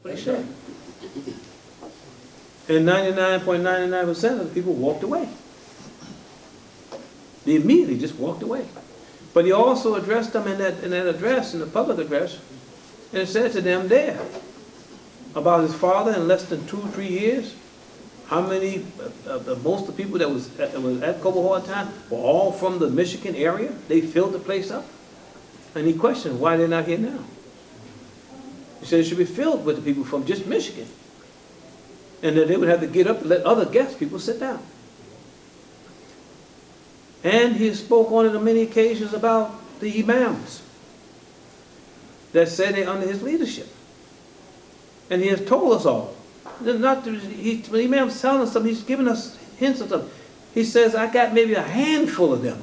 What he said. And 99.99% of the people walked away. They immediately just walked away. But he also addressed them in that address, in the public address, and said to them there about his father in less than 2 or 3 years. How many, most of the people that was at Cobo Hall at the time were all from the Michigan area. They filled the place up. And he questioned why they're not here now. He said it should be filled with the people from just Michigan. And that they would have to get up and let other guest people sit down. And he spoke on it on many occasions about the imams that said they're under his leadership. And he has told us all. When the Imam's telling us something, he's giving us hints of something. He says, I got maybe a handful of them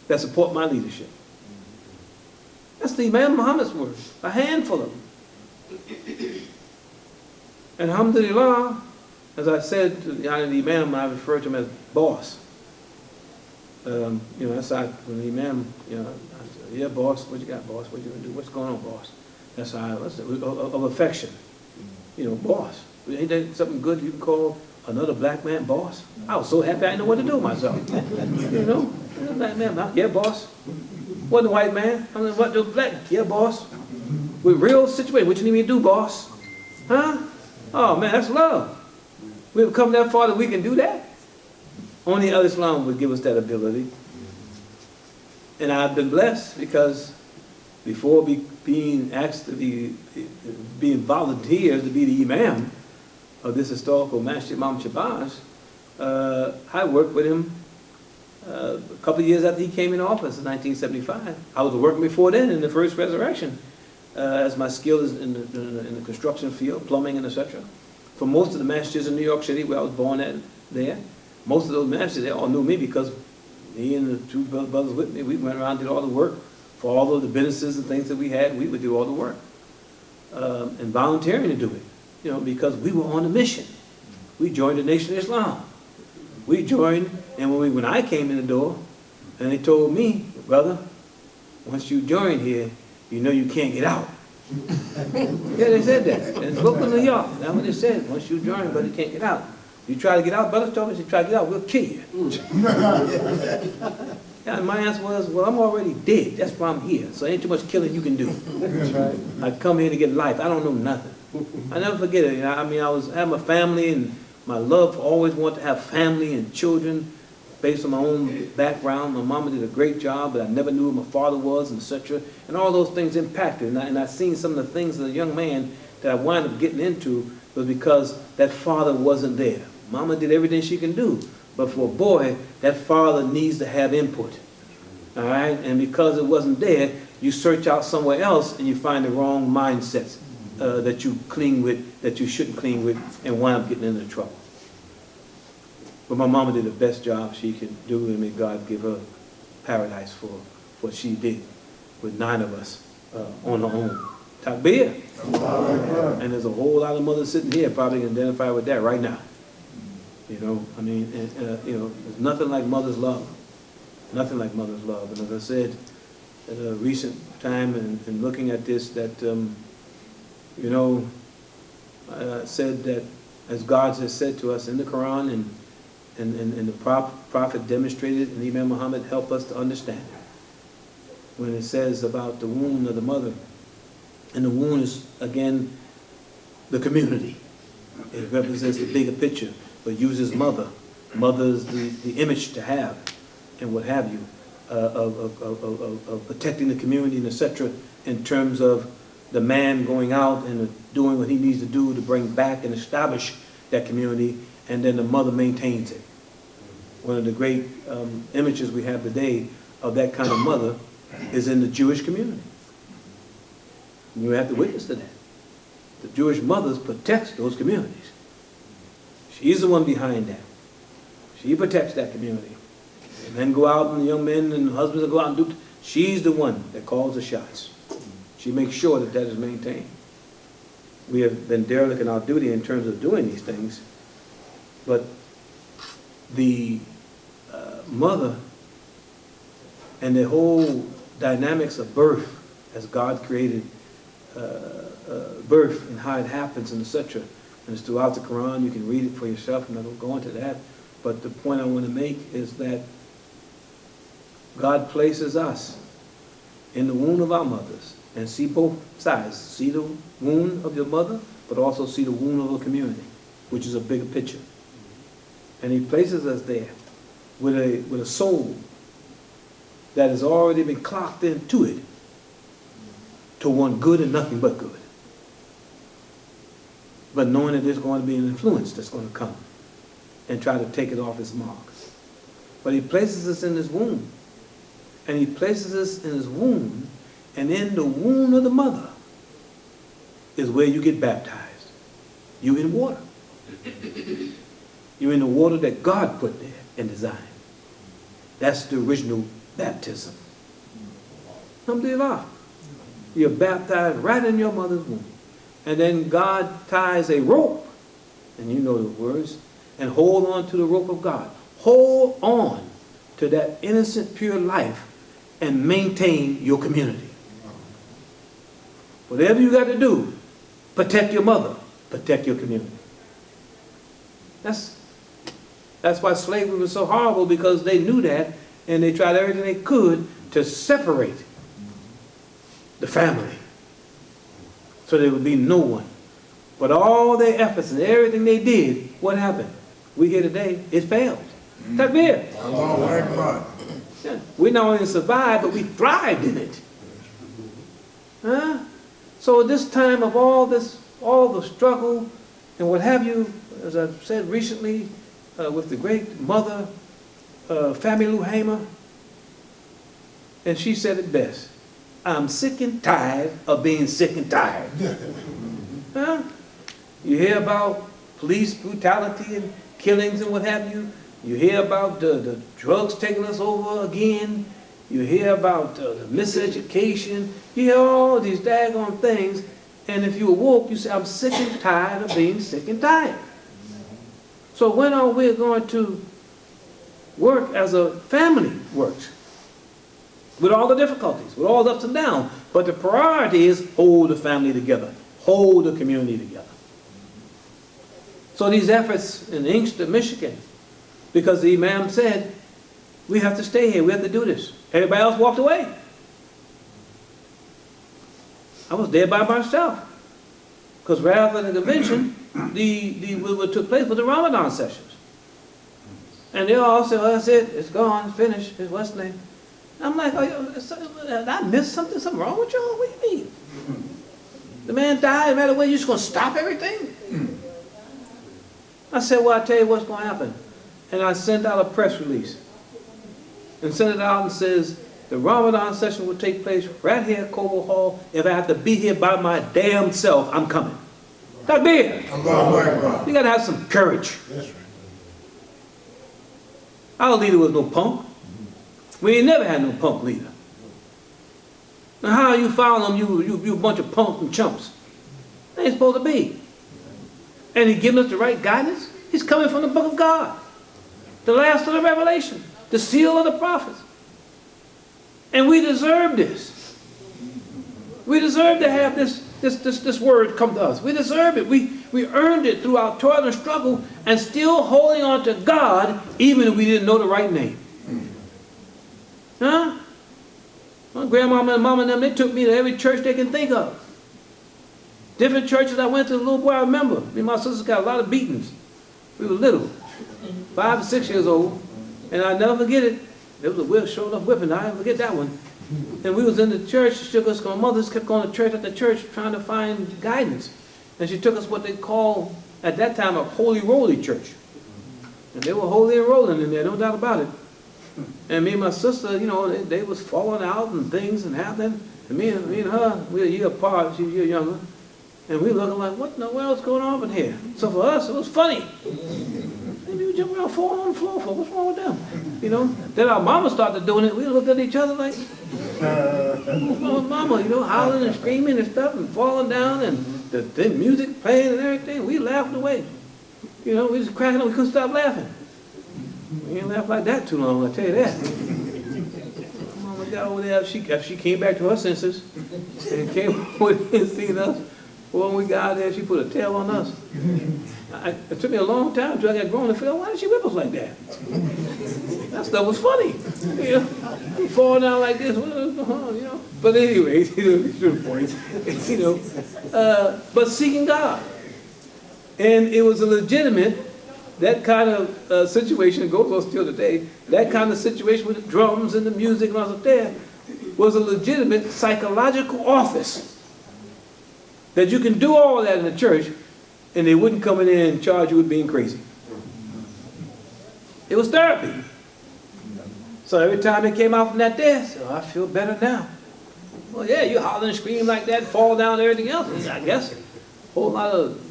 that support my leadership. That's the Imam Muhammad's word. A handful of them. And alhamdulillah, as I said to the Imam, I refer to him as boss. You know, that's how when the Imam, you know, I said, yeah, boss, what you got, boss? What you gonna do? What's going on, boss? That's how of affection. You know, boss. Ain't that something good you can call another black man boss? I was so happy I didn't know what to do with myself. You know, black man, yeah, boss. Wasn't a white man. I mean, what do black? Yeah, boss. With real situation, what you need me to do, boss? Huh? Oh man, that's love. We've come that far that we can do that. Only Islam would give us that ability. And I've been blessed because before being asked to being volunteered to be the Imam of this historical Masjid Imam Shabazz, I worked with him a couple of years after he came in office in 1975. I was working before then in the first resurrection as my skill is in the construction field, plumbing and etc. For most of the masjids in New York City where I was born at there, most of those masjids, they all knew me because me and the two brothers with me, we went around and did all the work. For all of the businesses and things that we had, we would do all the work. And volunteering to do it, you know, because we were on a mission. We joined the Nation of Islam. We joined, and when I came in the door, and they told me, brother, once you join here, you know you can't get out. Yeah, they said that. And look in New York, that's what they said. Once you join, brother, you can't get out. You try to get out, brother told me, if you try to get out, we'll kill you. And my answer was, well, I'm already dead. That's why I'm here. So ain't too much killing you can do. I come here to get life. I don't know nothing. I never forget it. I mean, I had my family and my love for always wanted to have family and children based on my own background. My mama did a great job, but I never knew who my father was, and etc. And all those things impacted. And I seen some of the things as a young man that I wound up getting into was because that father wasn't there. Mama did everything she can do. But for a boy, that father needs to have input. All right? And because it wasn't there, you search out somewhere else and you find the wrong mindsets that you cling with, that you shouldn't cling with, and wind up getting into trouble. But my mama did the best job she could do, and may God give her paradise for what she did with 9 of us on her own. Takbir. And there's a whole lot of mothers sitting here probably can identify with that right now. You know, I mean, you know, there's nothing like mother's love. Nothing like mother's love. And as I said at a recent time in looking at this, that, you know, said that as God has said to us in the Quran and the Prophet demonstrated, and Imam Muhammad helped us to understand it. When it says about the wound of the mother, and the wound is, again, the community. It represents the bigger picture. But uses mother. Mother is the image to have, and what have you, of protecting the community and etc. in terms of the man going out and doing what he needs to do to bring back and establish that community, and then the mother maintains it. One of the great images we have today of that kind of mother is in the Jewish community. You have to witness to that. The Jewish mothers protect those communities. She's the one behind that. She protects that community. And men go out, and the young men and husbands will go out and do. She's the one that calls the shots. She makes sure that that is maintained. We have been derelict in our duty in terms of doing these things, but the mother and the whole dynamics of birth as God created birth and how it happens and etc. And it's throughout the Quran. You can read it for yourself. I'm not going to go into that. But the point I want to make is that God places us in the womb of our mothers and see both sides. See the womb of your mother, but also see the womb of a community, which is a bigger picture. And he places us there with a soul that has already been clocked into it to want good and nothing but good. But knowing that there's going to be an influence that's going to come and try to take it off its mark. But he places us in his womb. And he places us in his womb, and in the womb of the mother is where you get baptized. You in water. You're in the water that God put there and designed. That's the original baptism. Alhamdulillah. You're baptized right in your mother's womb. And then God ties a rope, and you know the words, and hold on to the rope of God. Hold on to that innocent, pure life and maintain your community. Whatever you got to do, protect your mother, protect your community. That's why slavery was so horrible, because they knew that, and they tried everything they could to separate the family so there would be no one. But all their efforts and everything they did, what happened? We here today, it failed. Takbir. Yeah. We not only survived, but we thrived in it. Huh? So at this time of all the struggle and what have you, as I've said recently, with the great mother, Fami Luhama, and she said it best: I'm sick and tired of being sick and tired. Huh? You hear about police brutality and killings and what have you. You hear about the drugs taking us over again. You hear about the miseducation. You hear all these daggone things. And if you awoke, you say, I'm sick and tired of being sick and tired. So when are we going to work as a family works? With all the difficulties, with all the ups and downs. But the priority is hold the family together. Hold the community together. So these efforts in Inkster, Michigan, because the Imam said, we have to stay here, we have to do this. Everybody else walked away. I was there by myself. Because right after the convention, what took place was the Ramadan sessions. And they all said, well, that's it, it's gone, it's finished, it's what's the name? I'm like, oh, I missed something? Something wrong with y'all? What do you mean? The man died right away, you're just going to stop everything? I said, well, I'll tell you what's going to happen. And I sent out a press release. And sent it out and says, the Ramadan session will take place right here at Cobo Hall. If I have to be here by my damn self, I'm coming. Gotta be here. You gotta have some courage. Our leader was no punk. We ain't never had no punk leader. Now how you following him, you a bunch of punks and chumps. They ain't supposed to be. And he giving us the right guidance. He's coming from the book of God. The last of the revelation. The seal of the prophets. And we deserve this. We deserve to have this word come to us. We deserve it. We earned it through our toil and struggle, and still holding on to God even if we didn't know the right name. Huh? My grandmama and mama and them, they took me to every church they can think of. Different churches I went to, the little boy, I remember. Me and my sisters got a lot of beatings. We were little, 5 or 6 years old. And I'll never forget it. There was a whip, showed up whipping. I'll never forget that one. And we was in the church. She took us, my mother kept going to church after church trying to find guidance. And she took us what they call, at that time, a holy roly church. And they were holy and rolling in there, no doubt about it. And me and my sister, you know, they was falling out and things and happening. And me and her, we were a year apart, she was a year younger. And we looking like, what in the world's going on in here? So for us, it was funny. We were jumping around, falling on the floor for, what's wrong with them? You know? Then our mama started doing it. We looked at each other like, what's wrong with mama? You know, howling and screaming and stuff and falling down and the music playing and everything. We laughed away. You know, we just cracking up. We couldn't stop laughing. We ain't laughed like that too long, I tell you that. Mama we got over there, if she came back to her senses and came over and seen us, when we got out there, she put a tail on us. It took me a long time until I got grown to figure out, why did she whip us like that? That stuff was funny. You know, we fall down like this, you know. But anyway, to the point, you know, but seeking God. And it was a legitimate, that kind of situation, it goes on still today, that kind of situation with the drums and the music and all that there, was a legitimate psychological office. That you can do all that in the church, and they wouldn't come in there and charge you with being crazy. It was therapy. So every time it came out from that desk, oh, I feel better now. Well, yeah, you holler and scream like that, fall down and everything else. And I guess a whole lot of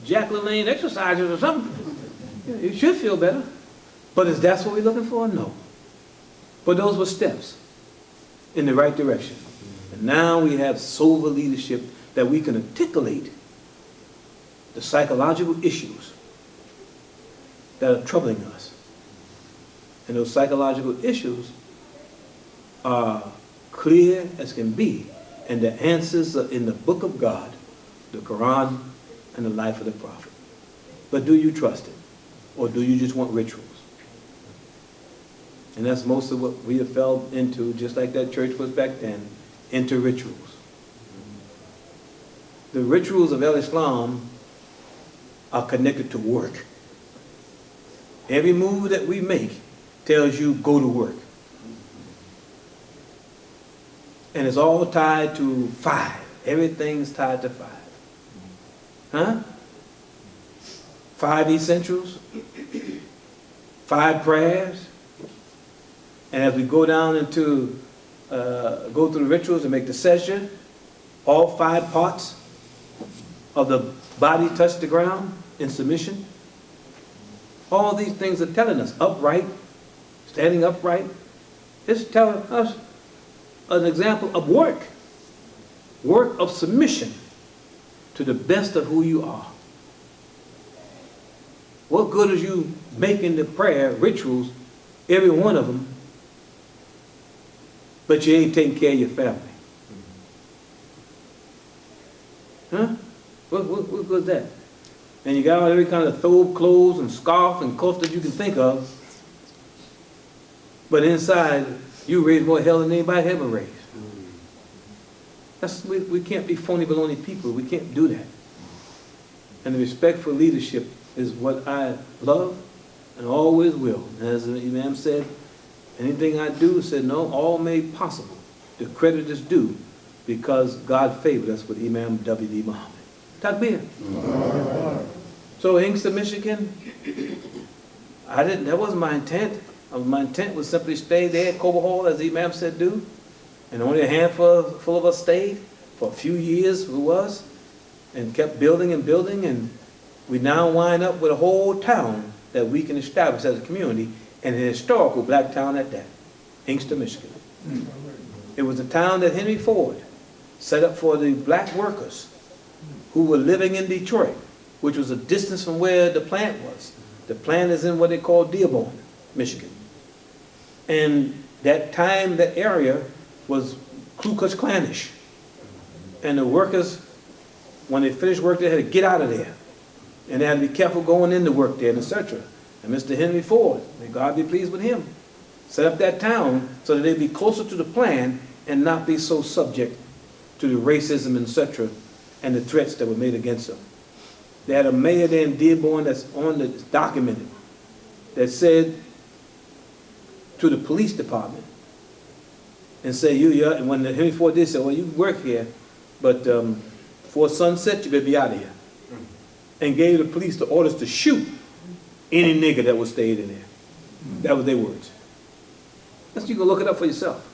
Jack LaLanne exercises or something. You should feel better. But is that what we're looking for? No. But those were steps in the right direction. And now we have sober leadership that we can articulate the psychological issues that are troubling us. And those psychological issues are clear as can be, and the answers are in the book of God, the Quran, and the life of the prophet. But do you trust it? Or do you just want rituals? And that's most of what we have fell into, just like that church was back then, into rituals. The rituals of Islam are connected to work. Every move that we make tells you go to work. And it's all tied to 5. Everything's tied to 5. Huh? 5 essentials, 5 prayers. And as we go down into, go through the rituals and make the session, all 5 parts of the body touch the ground in submission. All these things are telling us upright, standing upright. It's telling us an example of work. Work of submission to the best of who you are. What good is you making the prayer rituals, every one of them, but you ain't taking care of your family? Huh? What good is that? And you got all every kind of thobe clothes and scarf and cuff that you can think of, but inside you raise more hell than anybody ever raised. We can't be phony baloney people. We can't do that. And the respect for leadership is what I love and always will. And as the Imam said, anything I do, said no, all made possible. The credit is due because God favored us with Imam W.D. Muhammad. Takbir. So Inkster, Michigan, that wasn't my intent. My intent was simply stay there at Cobo Hall, as the Imam said do. And only a handful of us stayed for a few years, it was, and kept building and building, and we now wind up with a whole town that we can establish as a community, and an historical black town at that, Inkster, Michigan. It was a town that Henry Ford set up for the black workers who were living in Detroit, which was a distance from where the plant was. The plant is in what they call Dearborn, Michigan. And that time, that area was Ku Klux Klanish. And the workers, when they finished work, they had to get out of there. And they had to be careful going into work there, and etc. And Mr. Henry Ford, may God be pleased with him, set up that town so that they'd be closer to the plan and not be so subject to the racism, etc., and the threats that were made against them. They had a mayor there in Dearborn that's documented that said to the police department and say, and when Henry Ford did say, well, you work here, but before sunset, you better be out of here. And gave the police the orders to shoot any nigger that was stayed in there. That was their words. You can look it up for yourself.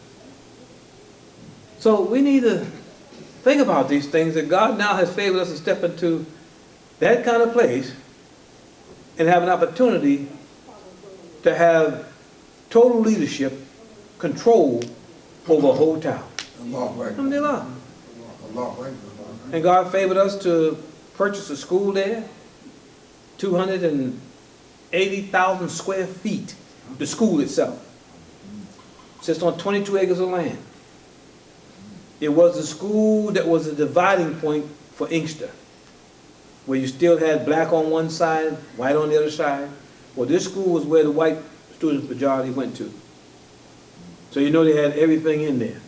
So we need to think about these things, that God now has favored us to step into that kind of place and have an opportunity to have total leadership, control over a whole town. Alhamdulillah. And God favored us to purchase a school there, 280,000 square feet, the school itself. Sits on 22 acres of land. It was the school that was a dividing point for Inkster, where you still had black on one side, white on the other side. Well, this school was where the white students majority went to. So you know they had everything in there.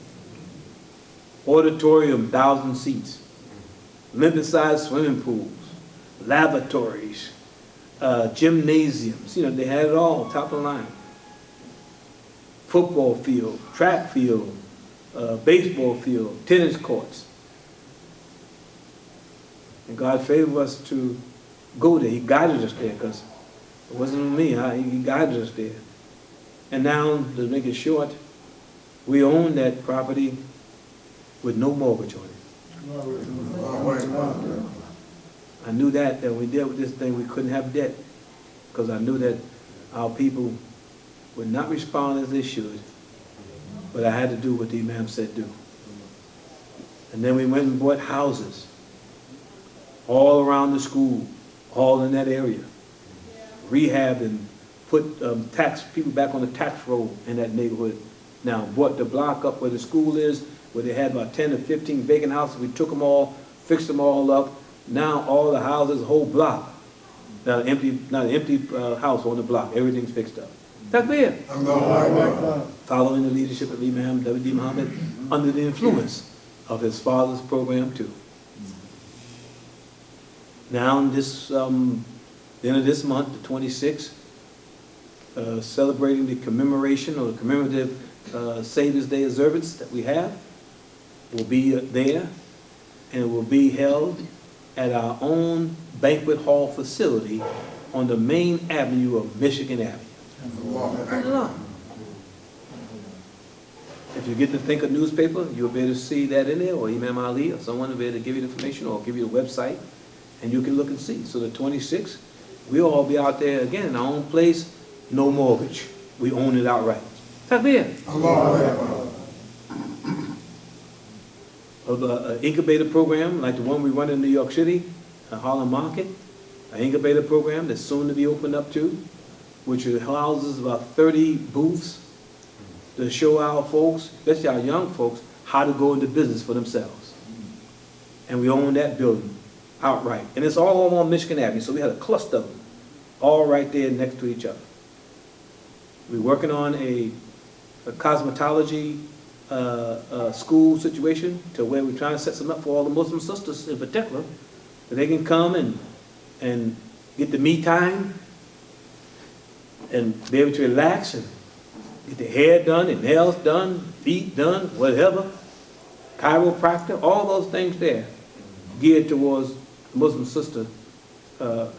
Auditorium, 1,000 seats. Limited-sized swimming pools, lavatories, gymnasiums. You know, they had it all, top of the line. Football field, track field, baseball field, tennis courts. And God favored us to go there. He guided us there because it wasn't me. He guided us there. And now, to make it short, we own that property with no mortgage on it. I knew that when we dealt with this thing, we couldn't have debt because I knew that our people would not respond as they should. But I had to do what the Imam said do. And then we went and bought houses all around the school, all in that area. Rehabbed and put tax people back on the tax roll in that neighborhood. Now, brought the block up where the school is, where they had about 10 to 15 vacant houses. We took them all, fixed them all up. Now all the houses, the whole block, not an empty house on the block. Everything's fixed up. That's it. Following the leadership of Imam W.D. Muhammad under the influence of his father's program too. Now this, the end of this month, the 26th, celebrating the commemoration or the commemorative Savior's Day observance that we have, will be there, and it will be held at our own banquet hall facility on the main avenue of Michigan Avenue. If you get to think of newspaper, you'll be able to see that in there, or Imam Ali, or someone will be able to give you the information, or give you the website, and you can look and see. So the 26th, we'll all be out there again in our own place, no mortgage. We own it outright. Takbir. Of an incubator program like the one we run in New York City, Harlem Market, an incubator program that's soon to be opened up too, which houses about 30 booths to show our folks, especially our young folks, how to go into business for themselves. And we own that building outright. And it's all on Michigan Avenue, so we had a cluster of them, all right there next to each other. We're working on a cosmetology school situation to where we're trying to set something up for all the Muslim sisters in particular, that they can come and get the me time and be able to relax and get their hair done, their nails done, feet done, whatever, chiropractor, all those things there geared towards the Muslim sister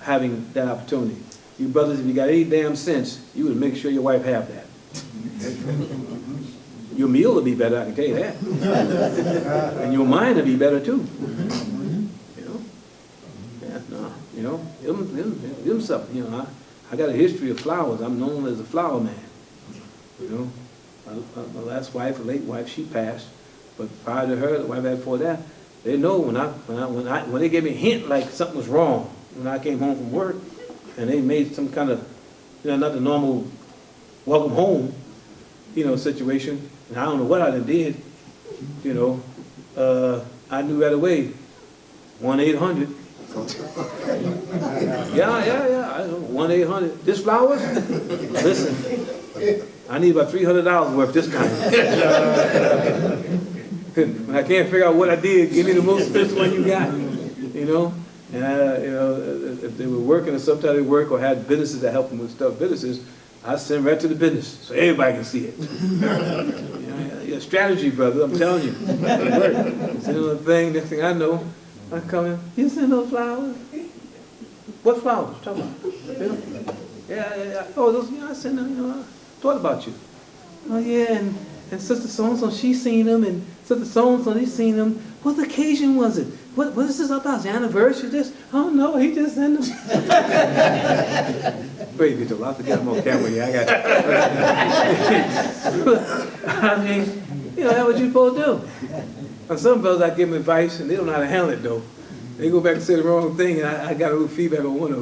having that opportunity. You brothers, if you got any damn sense, you would make sure your wife have that. Your meal will be better, I can tell you that. And your mind will be better too. You know? Yeah, no, you know, them something, you know. I got a history of flowers. I'm known as a flower man. You know, my last wife, a late wife, she passed. But prior to her, the wife before that, they know when they gave me a hint like something was wrong when I came home from work, and they made some kind of, you know, not the normal welcome home, you know, situation. And I don't know what I done did, you know. I knew right away, 1-800. Yeah. I know, 1-800. This flowers? Listen, I need about $300 worth this time. When I can't figure out what I did, give me the most expensive one you got, you know. And you know, if they were working or sometimes they work or had businesses that help them with stuff, businesses, I send right to the business so everybody can see it. You know, your strategy, brother, I'm telling you. It worked. Send them a thing, next thing I know, I come in, you send those flowers? What flowers? Talk about. You know? Yeah. Oh, those, yeah, I send them, you know, I thought about you. Oh, yeah, and Sister so-and-so, she's seen them, and Sister so-and-so, he's seen them. What occasion was it? What is this about? The anniversary of this? Oh, no, he just sent them. Wait, get your I forget I'm on camera here. I got I mean, you know, that's what you're supposed to do. And some fellas, I give them advice, and they don't know how to handle it, though. They go back and say the wrong thing, and I got a little feedback on one of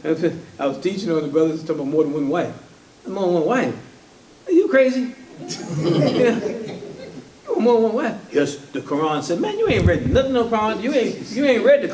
them. I was teaching on the brothers talking about more than one wife. More than one wife. Are you crazy? Yeah. What? Yes, the Quran said, man, you ain't read nothing in the Quran. You ain't read the Quran.